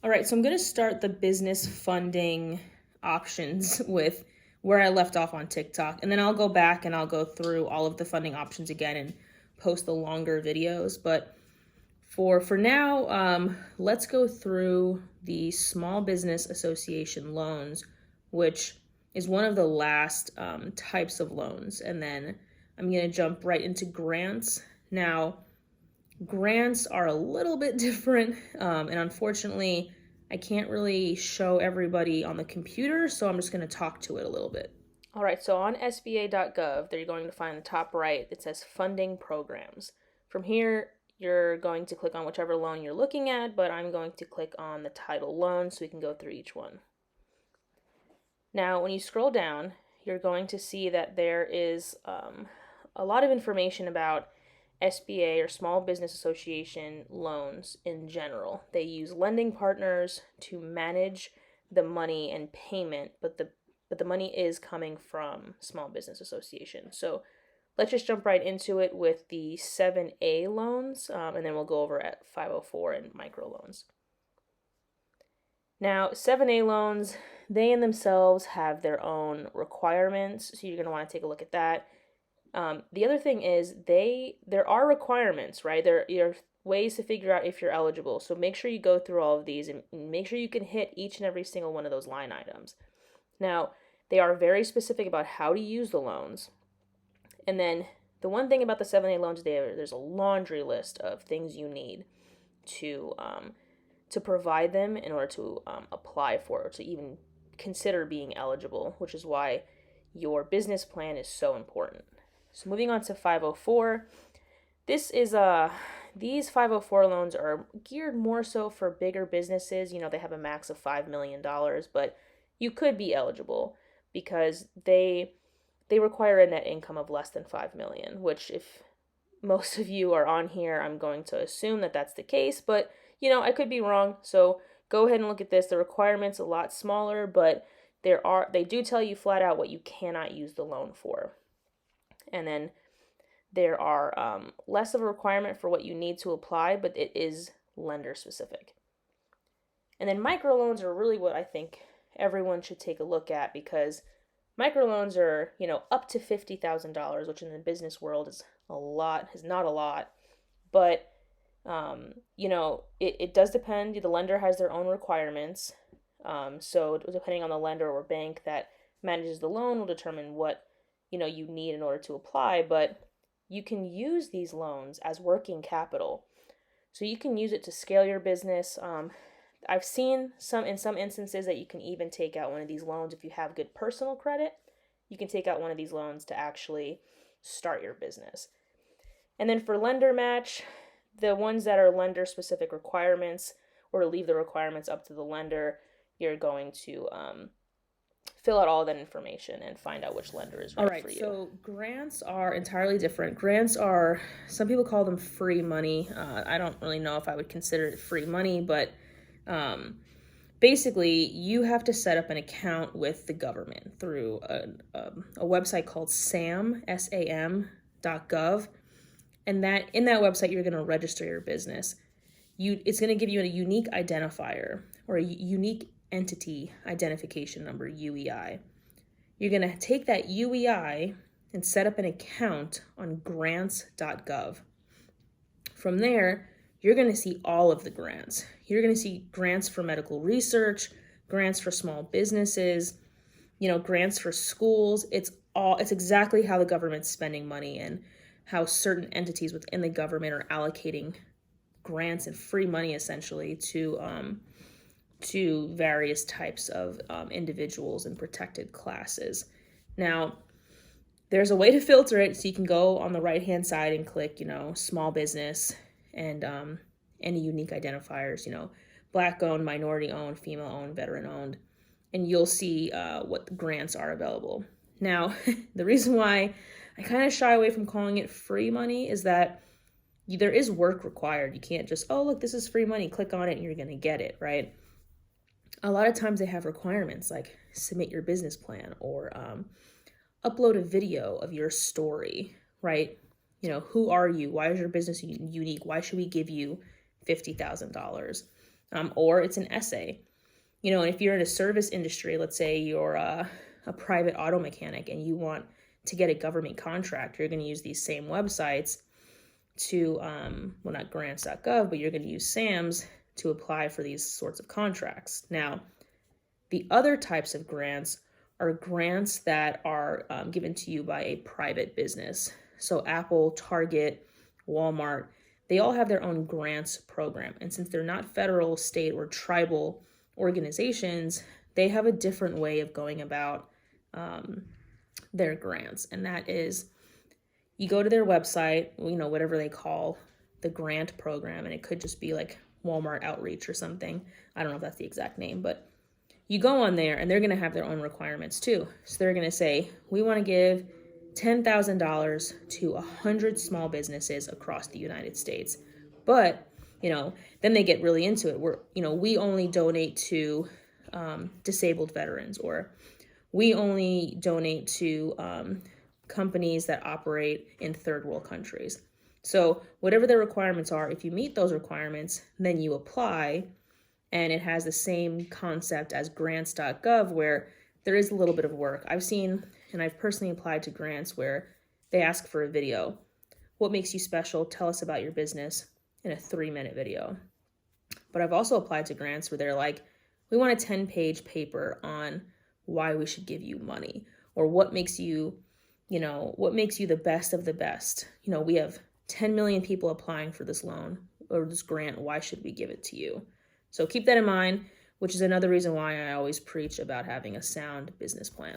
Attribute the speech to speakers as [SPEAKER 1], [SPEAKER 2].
[SPEAKER 1] All right, so I'm going to start the business funding options with where I left off on TikTok, and then I'll go back and I'll go through all of the funding options again and post the longer videos. But for now, let's go through the Small Business Association loans, which is one of the last types of loans. And then I'm going to jump right into grants. Now, grants are a little bit different, and unfortunately, I can't really show everybody on the computer, so I'm just going to talk to it a little bit. All right, so on SBA.gov, there you're going to find the top right, it says funding programs. From here, you're going to click on whichever loan you're looking at, but I'm going to click on the title loan so we can go through each one. Now, when you scroll down, you're going to see that there is a lot of information about SBA or Small Business Association loans in general. They use lending partners to manage the money and payment, but the money is coming from Small Business Association. So let's just jump right into it with the 7A loans, and then we'll go over at 504 and microloans. Now, 7A loans, they in themselves have their own requirements, so you're going to want to take a look at that. The other thing is there are requirements, right? There are ways to figure out if you're eligible. So make sure you go through all of these and make sure you can hit each and every single one of those line items. Now, they are very specific about how to use the loans. And then the one thing about the 7A loans, there's a laundry list of things you need to provide them in order to apply for or to even consider being eligible, which is why your business plan is so important. So moving on to 504, these 504 loans are geared more so for bigger businesses. You know, they have a max of $5 million, but you could be eligible because they require a net income of less than $5 million, which if most of you are on here, I'm going to assume that that's the case, but you know, I could be wrong. So go ahead and look at this. The requirement's a lot smaller, but they do tell you flat out what you cannot use the loan for. And then there are less of a requirement for what you need to apply, but it is lender specific. And then microloans are really what I think everyone should take a look at, because microloans are, you know, up to $50,000, which in the business world is not a lot, but you know, it does depend. The lender has their own requirements. So depending on the lender or bank that manages the loan will determine what, you know, you need in order to apply, but you can use these loans as working capital. So you can use it to scale your business. I've seen in some instances that you can even take out one of these loans if you have good personal credit. You can take out one of these loans to actually start your business. And then for lender match, the ones that are lender specific requirements or leave the requirements up to the lender, you're going to fill out all that information and find out which lender is right for you. All right, so grants are entirely different. Grants are, some people call them free money. I don't really know if I would consider it free money, but basically you have to set up an account with the government through a website called SAM, SAM.gov. And that in that website, you're going to register your business. It's going to give you a unique identifier or a unique entity identification number, UEI. You're going to take that UEI and set up an account on grants.gov. From there, you're going to see all of the grants. You're going to see grants for medical research, grants for small businesses, you know, grants for schools. It's exactly how the government's spending money and how certain entities within the government are allocating grants and free money essentially to various types of individuals and protected classes. Now, there's a way to filter it, so you can go on the right-hand side and click, you know, small business and any unique identifiers, you know, Black-owned, minority-owned, female-owned, veteran-owned, and you'll see what the grants are available. Now, the reason why I kind of shy away from calling it free money is that there is work required. You can't just, oh, look, this is free money, click on it and you're going to get it, right? A lot of times they have requirements like submit your business plan or upload a video of your story, right? You know, who are you? Why is your business unique? Why should we give you $50,000? or it's an essay. And if you're in a service industry, let's say you're a private auto mechanic and you want to get a government contract, you're going to use these same websites to, well, not grants.gov, but you're going to use SAMs to apply for these sorts of contracts. Now, the other types of grants are grants that are given to you by a private business. So Apple, Target, Walmart, they all have their own grants program. And since they're not federal, state, or tribal organizations, they have a different way of going about their grants. And that is, you go to their website, whatever they call the grant program, and it could just be like Walmart Outreach or something. I don't know if that's the exact name, but you go on there and they're going to have their own requirements too. So they're going to say, we want to give $10,000 to 100 small businesses across the United States. But, then they get really into it. We only donate to disabled veterans, or we only donate to companies that operate in third world countries. So whatever their requirements are, if you meet those requirements, then you apply. And it has the same concept as grants.gov, where there is a little bit of work. I've seen, and I've personally applied to grants where they ask for a video. What makes you special? Tell us about your business in a 3-minute video. But I've also applied to grants where they're like, we want a 10-page paper on why we should give you money, or what makes you the best of the best. We have 10 million people applying for this loan or this grant. Why should we give it to you? So keep that in mind, which is another reason why I always preach about having a sound business plan.